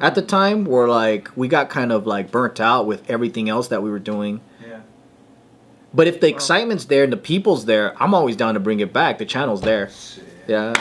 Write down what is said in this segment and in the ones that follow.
at the time where like we got kind of like burnt out with everything else that we were doing. Yeah. But if the excitement's there and the people's there, I'm always down to bring it back. The channel's there. Yeah.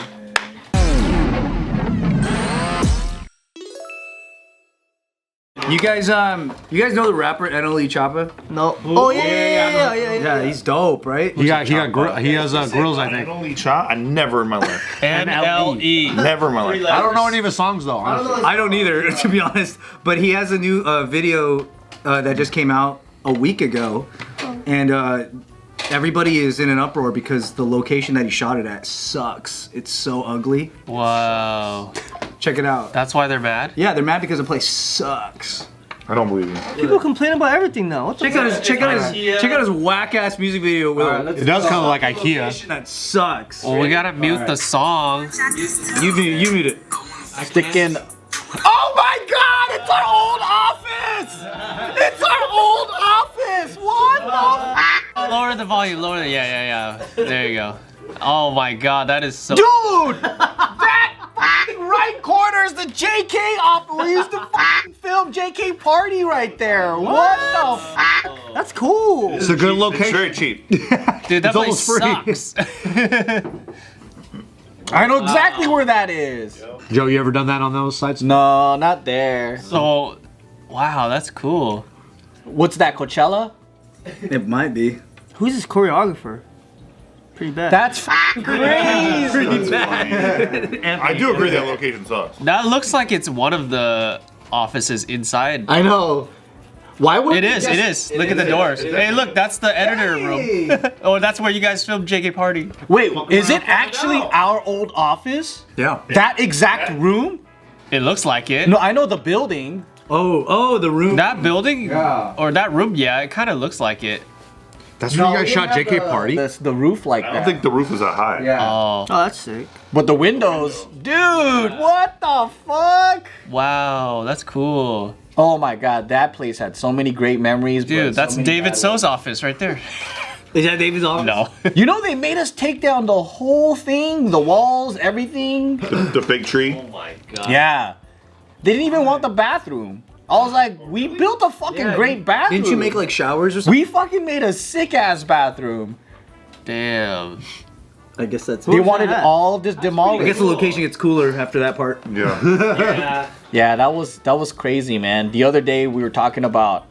You guys know the rapper NLE Choppa? No. Oh yeah. Yeah, he's dope, right? He has grills, I think. Only shot. I never in my life. NLE. Never in my life. I don't know any of his songs though. Honestly. I don't either, to be honest. But he has a new video that just came out a week ago, and everybody is in an uproar because the location that he shot it at sucks. It's so ugly. Wow. Check it out. That's why they're mad? Yeah, they're mad because the place sucks. I don't believe you. People complain about everything now. Check out his whack ass music video. It does kind of like IKEA. That sucks. Well, we gotta mute the song. You mute it. Stick in. Oh my God! It's our old office. It's our old office. What the? Lower the volume. Lower the. Yeah. There you go. Oh my God, that is so. Dude, that fucking right corner is the JK office. We used to fucking film JK Party right there. What the fuck? That's cool. It's a good location. It's very cheap. Dude, that It's place almost free. sucks. I know exactly where that is. Joe, you ever done that on those sites? No, not there. So, wow, that's cool. What's that, Coachella? It might be. Who's his choreographer? Pretty bad. That's fucking crazy. I do agree that location sucks. That looks like it's one of the offices inside. I know. Why would It is. Look at the doors. Hey, look, that's the editor room. Oh, that's where you guys filmed JK Party. Wait, is it actually our old office? Yeah. That exact room? It looks like it. No, I know the building. Oh, the room. That building? Yeah. Or that room, yeah, it kind of looks like it. That's where you guys shot JK Party? That's the roof like I that. don't think the roof is that high. Yeah. Oh, Oh, that's sick. But the windows, dude, what the fuck? wow, that's cool. Oh my God, that place had so many great memories. Dude, but so that's many David bad So's office right there. Is that David's office? No. ones. You know they made us take down the whole thing, the walls, everything. The big tree. my God. Yeah. They didn't even want the bathroom. I was like, we built a fucking great bathroom. Didn't you make like showers or something? We fucking made a sick ass bathroom. Damn. I guess that's They wanted all just I demolished. guess the location gets cooler after that part. Yeah. Yeah, that was crazy, man. The other day we were talking about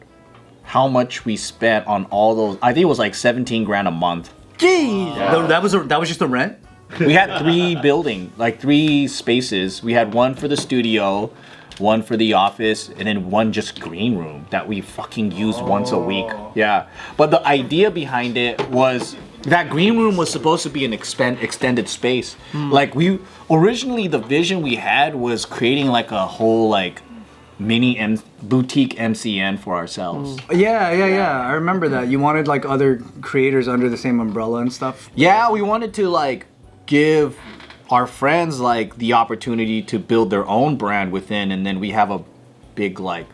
how much we spent on all those. I think it was like 17 grand a month. Jeez. That was just the rent? We had 3 buildings, like 3 spaces. We had one for the studio, one for the office, and then one just green room that we fucking used once a week. Yeah. But the idea behind it was that green room was supposed to be an extended space. Like originally the vision we had was creating like a whole like mini boutique MCN for ourselves. Yeah. I remember that. You wanted like other creators under the same umbrella and stuff. Yeah, we wanted to like give our friends like the opportunity to build their own brand within, and then we have a big like,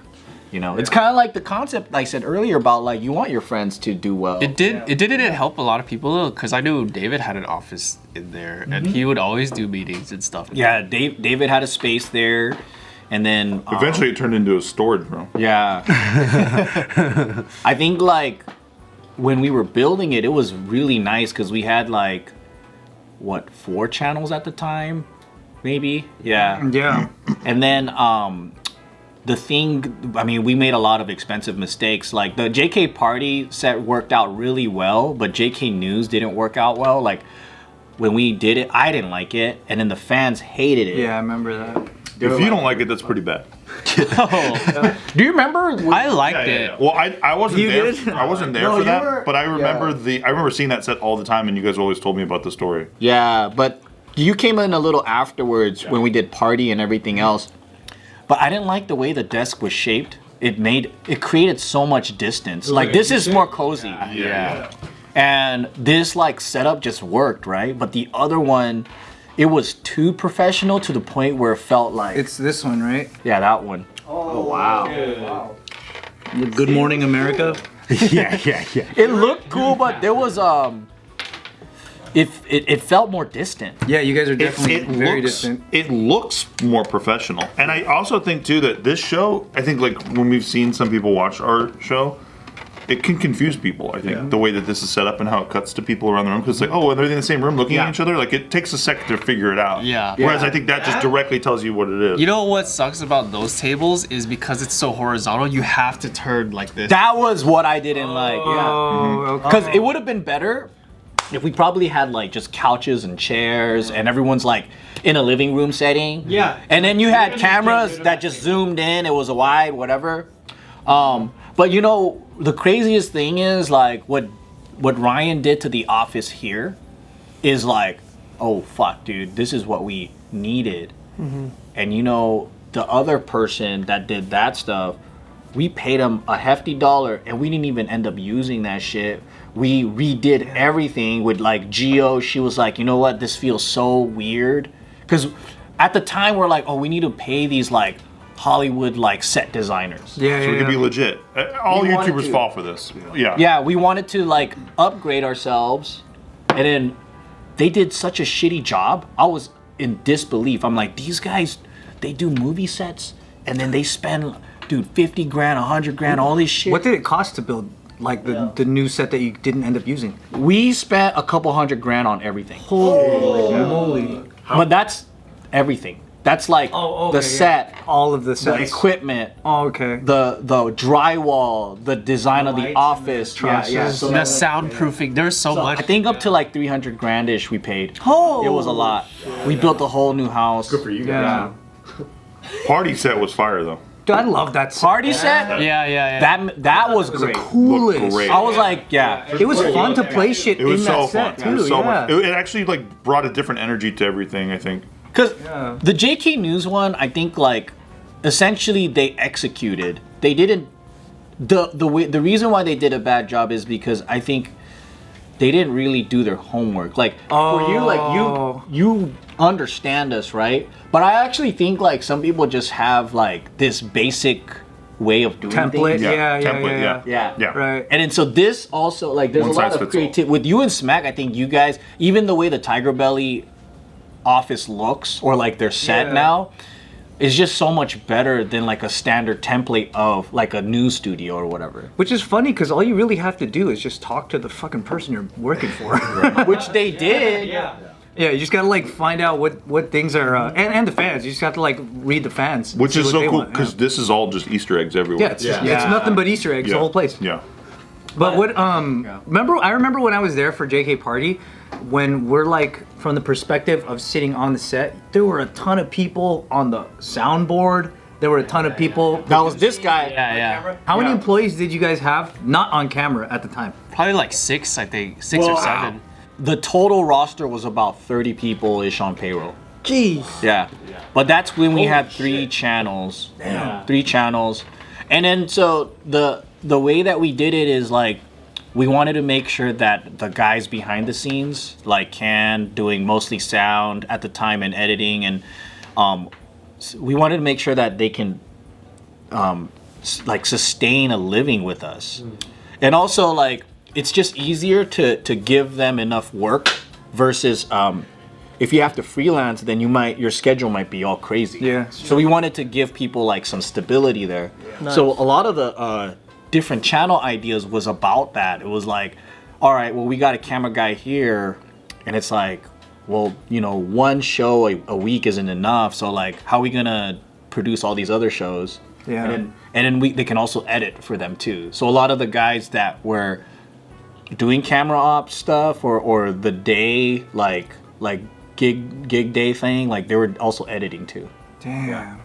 you know, it's kind of like the concept I said earlier about like you want your friends to do well. It didn't help a lot of people though, because I knew David had an office in there, and he would always do meetings and stuff. Yeah, David had a space there, and then Eventually, it turned into a storage room. yeah. I think like when we were building it, it was really nice because we had like 4 channels at the time, maybe. Yeah. Yeah. And then the thing, I mean, we made a lot of expensive mistakes. Like the JK Party set worked out really well, but JK News didn't work out well. Like when we did it, I didn't like it, and then the fans hated it. Yeah, I remember that. If you don't like it, that's pretty bad. Do you remember? I liked it. Well, I wasn't You there. did? I wasn't there for that, but I remember I remember seeing that set all the time, and you guys always told me about the story. Yeah, but you came in a little afterwards when we did Party and everything else. But I didn't like the way the desk was shaped. It created so much distance. Like this is more cozy. Yeah. And this like setup just worked, right? But the other one, it was too professional to the point where it felt like It's this one, right? yeah, that one. Oh, wow. Good Morning America. yeah. It looked cool, but there was it felt more distant. Yeah, you guys are definitely very looks, distant. It looks more professional, and I also think too that this show, I think like when we've seen some people watch our show, it can confuse people. I think the way that this is set up and how it cuts to people around the room, because it's like, oh, they're in the same room looking at each other. Like it takes a second to figure it out. Yeah. Whereas I think that just directly tells you what it is. You know what sucks about those tables is because it's so horizontal, you have to turn like this. That was what I didn't like. Yeah. Oh, Because it would have been better if we probably had like just couches and chairs and everyone's like in a living room setting. Yeah. And then you had cameras that just zoomed in. It was a wide, whatever. But you know, the craziest thing is like what Ryan did to the office here is like, oh fuck, dude, this is what we needed. And you know, the other person that did that stuff, we paid him a hefty dollar and we didn't even end up using that shit. We redid everything with like Geo. She was like, you know what, this feels so weird. Because at the time we're like, oh, we need to pay these like Hollywood like set designers. Yeah, So we could be legit. All We wanted YouTubers to. fall for this. Yeah. Yeah, we wanted to like upgrade ourselves, and then they did such a shitty job. I was in disbelief. I'm like, these guys, they do movie sets, and then they spend, dude, 50 grand, 100 grand, all this shit. What did it cost to build like the new set that you didn't end up using? We spent a couple $100 grand on everything. Holy. But that's everything. That's like the set, All of the the sets. equipment, Oh, okay. the drywall, the design of the office. trusses. So The soundproofing, there's so much. I think up to like 300 grand-ish we paid. Oh. It was a lot. We built a whole new house. Good for you Yeah. Party set was fire though. Dude, I love that set. Party set? Yeah. That was It was the great. coolest. Looked great. I was like, yeah. It was fun to play shit It was in so that set fun. too. It was so yeah. much. It actually like brought a different energy to everything. I think. Because the JK News one, I think like essentially they executed. They didn't. The reason why they did a bad job is because I think they didn't really do their homework. Like for you, like you understand us, right? But I actually think like some people just have like this basic way of doing Template. things. Yeah. Template. Yeah. Right. And then so this also like there's One a lot size of fits all. creativity with you and Smack. I think you guys, even the way the Tiger Belly office looks or like their set now is just so much better than like a standard template of like a news studio or whatever. Which is funny because all you really have to do is just talk to the fucking person you're working for. Which they did. Yeah, you just gotta like find out what things are, and the fans. You just have to like read the fans. Which see is what so they cool want, because this is all just Easter eggs everywhere. yeah, it's nothing but Easter eggs, the whole place. Yeah. But what I remember when I was there for JK Party, when we're like from the perspective of sitting on the set, there were a ton of people on the soundboard. There were a ton of people. That was this guy. Yeah. How many employees did you guys have not on camera at the time? Probably like 6, I think. 6 or 7. The total roster was about 30 people-ish on payroll. Jeez. Yeah. But that's when we had 3 channels. Damn. 3 channels. And then so the way that we did it is like we wanted to make sure that the guys behind the scenes, like Can doing mostly sound at the time and editing, and we wanted to make sure that they can like sustain a living with us. And also like it's just easier to give them enough work versus if you have to freelance, then your schedule might be all crazy. Yeah. So we wanted to give people like some stability there. So a lot of the different channel ideas was about that. It was like, all right, well, we got a camera guy here, and it's like, well, you know, one show a week isn't enough. So like, how are we gonna produce all these other shows? Yeah. And then they can also edit for them too. So a lot of the guys that were doing camera op stuff or the day like gig day thing, like they were also editing too. Damn.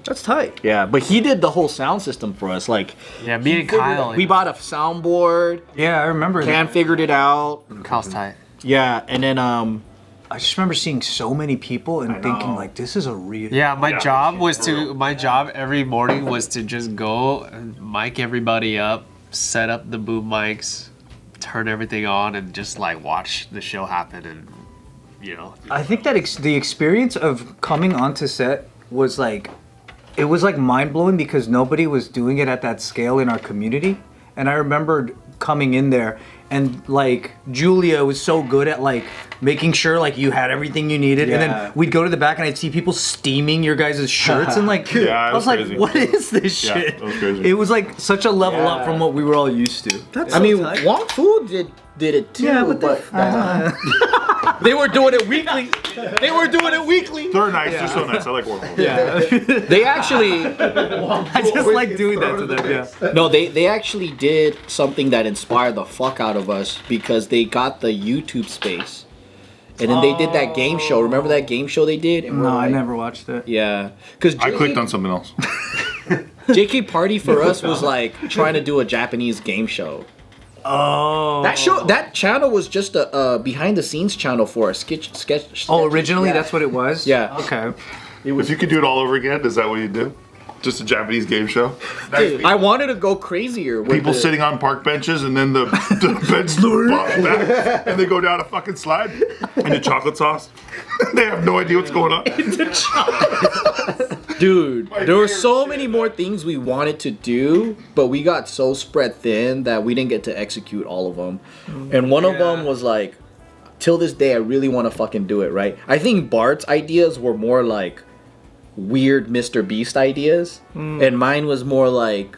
That's tight. Yeah, but he did the whole sound system for us. Like, Yeah, me and Kyle. we bought a soundboard. Yeah, I remember Cam that. figured it out. Kyle's tight. Yeah, and then I just remember seeing so many people and thinking like, this is a real. Yeah, my job every morning was to just go and mic everybody up, set up the boom mics, turn everything on, and just like watch the show happen. And you know, I think that the experience of coming onto set was like, it was like mind blowing because nobody was doing it at that scale in our community. And I remembered coming in there and like Julia was so good at like making sure like you had everything you needed, and then we'd go to the back and I'd see people steaming your guys' shirts, and like I was like, crazy. what is this Yeah, shit? it was crazy. It was like such a level up from what we were all used to. That's I mean, tight. Wong Fu did it too, but they were doing it weekly. They were doing it weekly. They're nice. They're so nice. I like Wong Fu. They actually I just like doing that to them. Yeah. no, they actually did something that inspired the fuck out of us because they got the YouTube space. And then they did that game show. Remember that game show they did? And we're No, I like- never watched it. Yeah, because I clicked on something else. JK Party for us was like trying to do a Japanese game show. Oh. That channel was just a behind the scenes channel for a sketch. Oh, originally Yeah. that's what it was. Yeah. Okay. If you could do it all over again, is that what you do? Just a Japanese game show? I wanted to go crazier. With People the- sitting on park benches and then the bench pops back and they go down a fucking slide into chocolate sauce. They have no idea what's going on. Dude, there were so many more things we wanted to do, but we got so spread thin that we didn't get to execute all of them. And one of them was like, till this day, I really want to fucking do it, right? I think Bart's ideas were more like weird Mr. Beast ideas, and mine was more like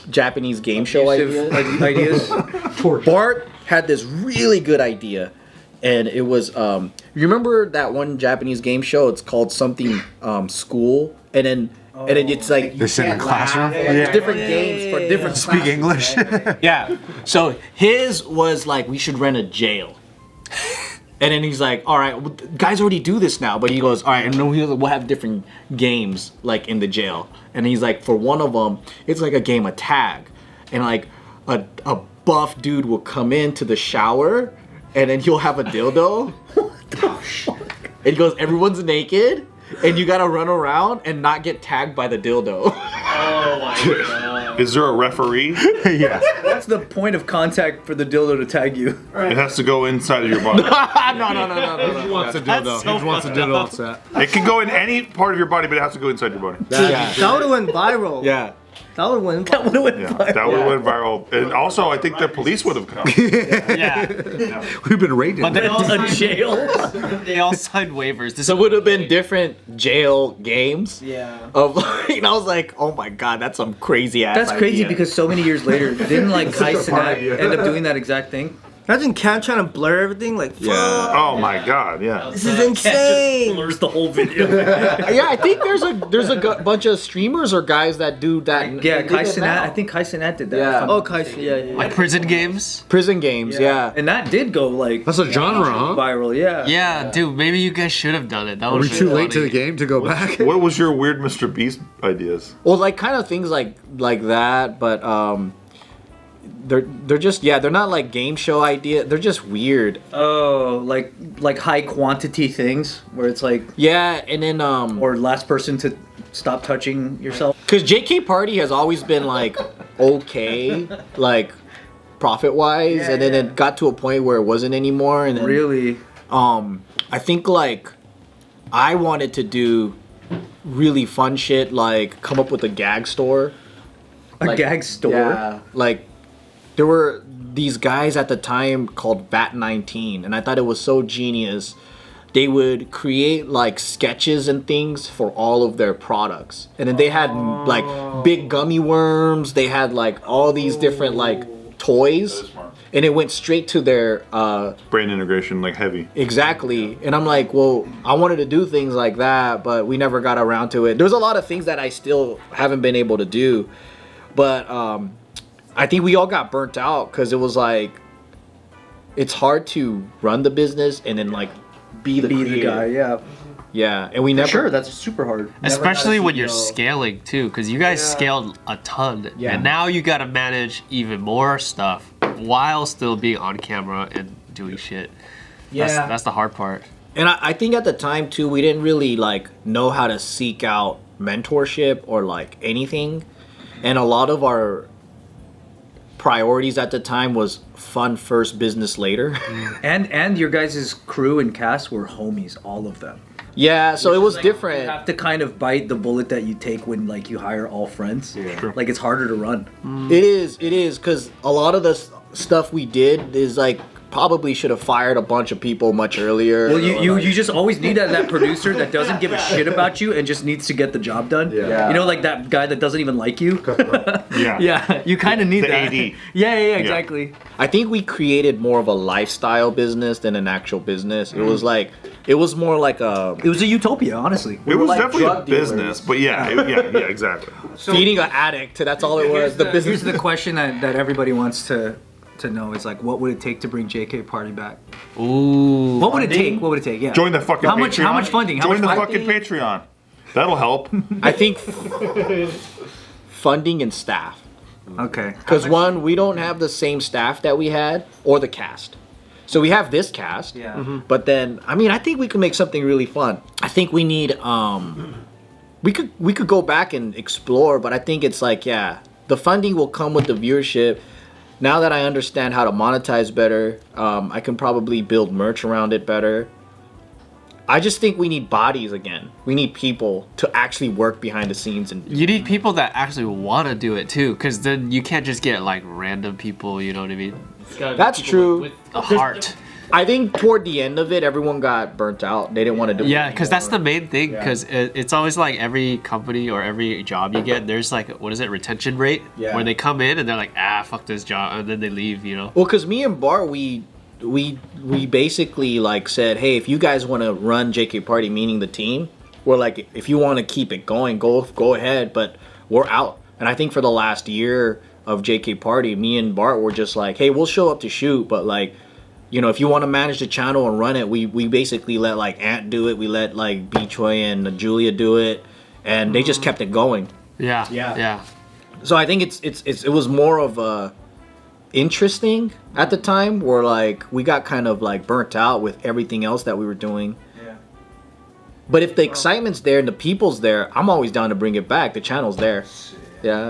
Japanese game show ideas. Ideas. Bart had this really good idea, and it was you remember that one Japanese game show? It's called something school, and then it's like They sit in a classroom. there's different games for different Speak English. yeah. So his was like we should rent a jail. And then he's like, all right, well, guys already do this now. But he goes, all right, and then we'll have different games like in the jail. And he's like, for one of them, it's like a game of tag. And like a buff dude will come into the shower and then he'll have a dildo. And he goes, everyone's naked and you gotta run around and not get tagged by the dildo. Oh my god. Is there a referee? Yeah. What's the point of contact for the dildo to tag you? It has to go inside of your body. no. He wants to do though. He wants to do it on set. It can go in any part of your body, but it has to go inside your body. Yeah. That would've went viral. Yeah. That would've went That would have went Yeah, viral. that would have went viral. And also, I think the police would have come. Yeah. We've been raided. But they all, A jail. they all signed waivers. This So it would have been different jail games. Yeah. Of and I was like, oh my god, that's some crazy ass. That's crazy idea. because so many years later, didn't like Kai Cenat end up doing that exact thing? Imagine Cam trying to blur everything. Like, fuck, Oh my god, yeah. this is insane. Blurs the whole video. yeah, I think there's a bunch of streamers or guys that do that. Yeah, they Kai did it Cenat. now. I think Kai Cenat did that. Yeah. Oh, Kai, yeah. like prison games. Prison games, yeah. And that did go like That's a genre, huh? viral. Yeah. Yeah, dude, maybe you guys should have done it. That Are we was too late to the funny. game to go back? What was your weird Mr. Beast ideas? Well, like kind of things like that, but they're just they're not like game show idea. They're just weird. Oh, like high quantity things where it's like, Yeah, and then or last person to stop touching yourself. because JK Party has always been like okay, like profit wise, and then it got to a point where it wasn't anymore, and then Really. I think like I wanted to do really fun shit, like come up with a gag store. A gag store. Yeah, like there were these guys at the time called VAT19, and I thought it was so genius. They would create like sketches and things for all of their products, and then they had like big gummy worms. They had like all these different like toys, and it went straight to their Brain integration, like heavy. exactly. And I'm like, well, I wanted to do things like that, but we never got around to it. There's a lot of things that I still haven't been able to do, but I think we all got burnt out because it was like it's hard to run the business and then like be the guy. Yeah. Yeah, and we never. Sure, that's super hard. Especially when you're CEO. scaling too, because you guys scaled a ton, Yeah. and now you got to manage even more stuff while still being on camera and doing shit. That's the hard part. And I think at the time too, we didn't really like know how to seek out mentorship or like anything, and a lot of our priorities at the time was fun first, business later. And your guys' crew and cast were homies, all of them. Yeah, so it was You different. have to kind of bite the bullet that you take when like you hire all friends. True. Like it's harder to run. It is, because a lot of stuff we did is like probably should have fired a bunch of people much earlier. Well, you just always need that producer that doesn't give a shit about you and just needs to get the job done. Yeah. You know, like that guy that doesn't even like you. Yeah. Yeah, you kind of need The that. AD. Yeah, exactly. I think we created more of a lifestyle business than an actual business. It was like, it was more like a It was a utopia, honestly. It was like definitely a drug dealers. business, but yeah, exactly. feeding an addict. That's all it was. The business. Here's the question that everybody wants to know is like, what would it take to bring JK Party back? Ooh. What would it take? What would it take? Yeah. Join the fucking How Patreon. much funding? How Join much the funding? fucking Patreon. That'll help. I think funding and staff. Okay. Because one, we don't have the same staff that we had or the cast. So we have this cast. Yeah. But then, I mean, I think we could make something really fun. I think we need, we could go back and explore, but I think it's like, yeah, the funding will come with the viewership. Now that I understand how to monetize better, I can probably build merch around it better. I just think we need bodies again. We need people to actually work behind the scenes and You need people that actually want to do it too, because then you can't just get like random people. You know what I mean? It's gotta be That's people true. With a heart. I think toward the end of it, everyone got burnt out. They didn't want to do it. Yeah, because that's the anymore. main thing. Because it's always like every company or every job you get, there's like what is it, retention rate? Yeah. Where they come in and they're like, fuck this job, and then they leave. You know. Well, because me and Bart, we basically like said, hey, if you guys want to run JK Party, meaning the team, we're like, if you want to keep it going, go ahead, but we're out. And I think for the last year of JK Party, me and Bart were just like, hey, we'll show up to shoot, but like, you know, if you want to manage the channel and run it, we basically let like Ant do it, we let like B Choi and Julia do it, and they just kept it going. Yeah. So I think it was more of a interesting at the time, where like we got kind of like burnt out with everything else that we were doing. Yeah. But if the excitement's there and the people's there, I'm always down to bring it back. The channel's there. Yeah.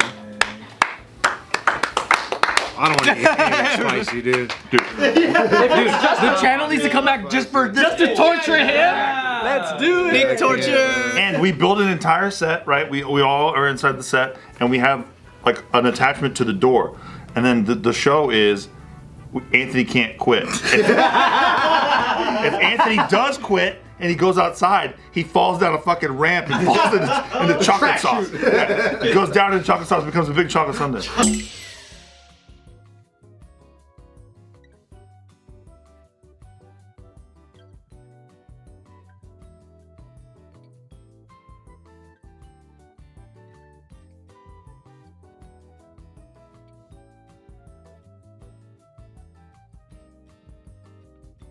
I don't want to get anything spicy, dude. The channel needs to come back just to torture him. Let's do it. Big torture. And we build an entire set, right? We all are inside the set, and we have like an attachment to the door. And then the show is Anthony can't quit. If Anthony does quit and he goes outside, he falls down a fucking ramp and falls into chocolate sauce. Yeah. He goes down into chocolate sauce, becomes a big chocolate sundae.